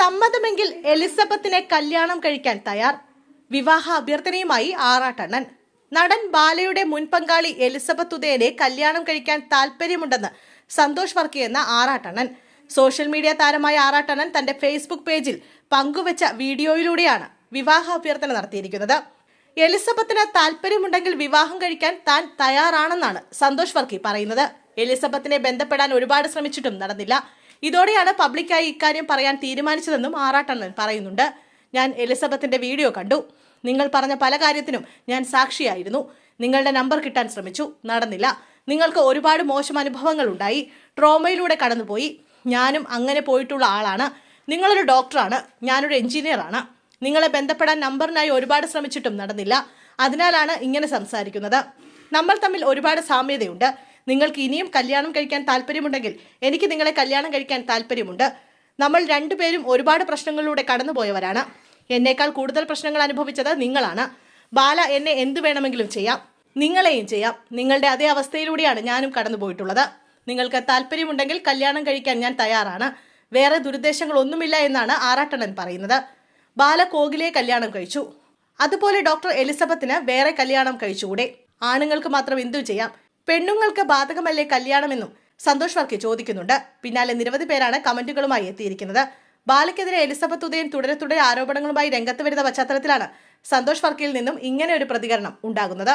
സമ്മതമെങ്കിൽ എലിസബത്തിനെ കല്യാണം കഴിക്കാൻ തയ്യാർ. വിവാഹ അഭ്യർത്ഥനയുമായി ആറാട്ടണ്ണൻ. നടൻ ബാലയുടെ മുൻ പങ്കാളി എലിസബത്ത് ഉദയനെ കല്യാണം കഴിക്കാൻ താല്പര്യമുണ്ടെന്ന് സന്തോഷ് വർക്കി എന്ന ആറാട്ടണ്ണൻ. സോഷ്യൽ മീഡിയ താരമായ ആറാട്ടണ്ണൻ തന്റെ ഫേസ്ബുക്ക് പേജിൽ പങ്കുവച്ച വീഡിയോയിലൂടെയാണ് വിവാഹ അഭ്യർത്ഥന നടത്തിയിരിക്കുന്നത്. എലിസബത്തിന് താല്പര്യമുണ്ടെങ്കിൽ വിവാഹം കഴിക്കാൻ താൻ തയ്യാറാണെന്നാണ് സന്തോഷ് വർക്കി പറയുന്നത്. എലിസബത്തിനെ ബന്ധപ്പെടാൻ ഒരുപാട് ശ്രമിച്ചിട്ടും നടന്നില്ല. ഇതോടെയാണ് പബ്ലിക്കായി ഇക്കാര്യം പറയാൻ തീരുമാനിച്ചതെന്നും ആറാട്ടണ്ണൻ പറയുന്നുണ്ട്. ഞാൻ എലിസബത്തിന്റെ വീഡിയോ കണ്ടു. നിങ്ങൾ പറഞ്ഞ പല കാര്യത്തിനും ഞാൻ സാക്ഷിയായിരുന്നു. നിങ്ങളുടെ നമ്പർ കിട്ടാൻ ശ്രമിച്ചു, നടന്നില്ല. നിങ്ങൾക്ക് ഒരുപാട് മോശം അനുഭവങ്ങൾ ഉണ്ടായി, ട്രോമയിലൂടെ കടന്നുപോയി. ഞാനും അങ്ങനെ പോയിട്ടുള്ള ആളാണ്. നിങ്ങളൊരു ഡോക്ടറാണ്, ഞാനൊരു എഞ്ചിനീയറാണ്. നിങ്ങളെ ബന്ധപ്പെടാൻ നമ്പറിനായി ഒരുപാട് ശ്രമിച്ചിട്ടും നടന്നില്ല. അതിനാലാണ് ഇങ്ങനെ സംസാരിക്കുന്നത്. നമ്മൾ തമ്മിൽ ഒരുപാട് സാമ്യതയുണ്ട്. നിങ്ങൾക്ക് ഇനിയും കല്യാണം കഴിക്കാൻ താല്പര്യമുണ്ടെങ്കിൽ എനിക്ക് നിങ്ങളെ കല്യാണം കഴിക്കാൻ താല്പര്യമുണ്ട്. നമ്മൾ രണ്ടുപേരും ഒരുപാട് പ്രശ്നങ്ങളിലൂടെ കടന്നുപോയവരാണ്. എന്നേക്കാൾ കൂടുതൽ പ്രശ്നങ്ങൾ അനുഭവിച്ചത് നിങ്ങളാണ്. ബാല എന്നെ എന്തു വേണമെങ്കിലും ചെയ്യാം, നിങ്ങളെയും ചെയ്യാം. നിങ്ങളുടെ അതേ അവസ്ഥയിലൂടെയാണ് ഞാനും കടന്നുപോയിട്ടുള്ളത്. നിങ്ങൾക്ക് താല്പര്യമുണ്ടെങ്കിൽ കല്യാണം കഴിക്കാൻ ഞാൻ തയ്യാറാണ്. വേറെ ദുരുദ്ദേശങ്ങളൊന്നുമില്ല എന്നാണ് ആറാട്ടണ്ണൻ പറയുന്നത്. ബാല കോകിലയെ കല്യാണം കഴിച്ചു. അതുപോലെ ഡോക്ടർ എലിസബത്തിന് വേറെ കല്യാണം കഴിച്ചുകൂടെ? ആണുങ്ങൾക്ക് മാത്രം എന്തു ചെയ്യാം? പെണ്ണുങ്ങൾക്ക് ബാധകമല്ലേ കല്യാണമെന്നും സന്തോഷ് വർക്കി ചോദിക്കുന്നുണ്ട്. പിന്നാലെ നിരവധി പേരാണ് കമന്റുകളുമായി എത്തിയിരിക്കുന്നത്. ബാലയ്ക്കെതിരെ എലിസബത്ത് ഉദയൻ തുടരെ ആരോപണങ്ങളുമായി രംഗത്ത് വരുന്ന പശ്ചാത്തലത്തിലാണ് സന്തോഷ് വർക്കിയിൽ നിന്നും ഇങ്ങനെ ഒരു പ്രതികരണം ഉണ്ടാകുന്നത്.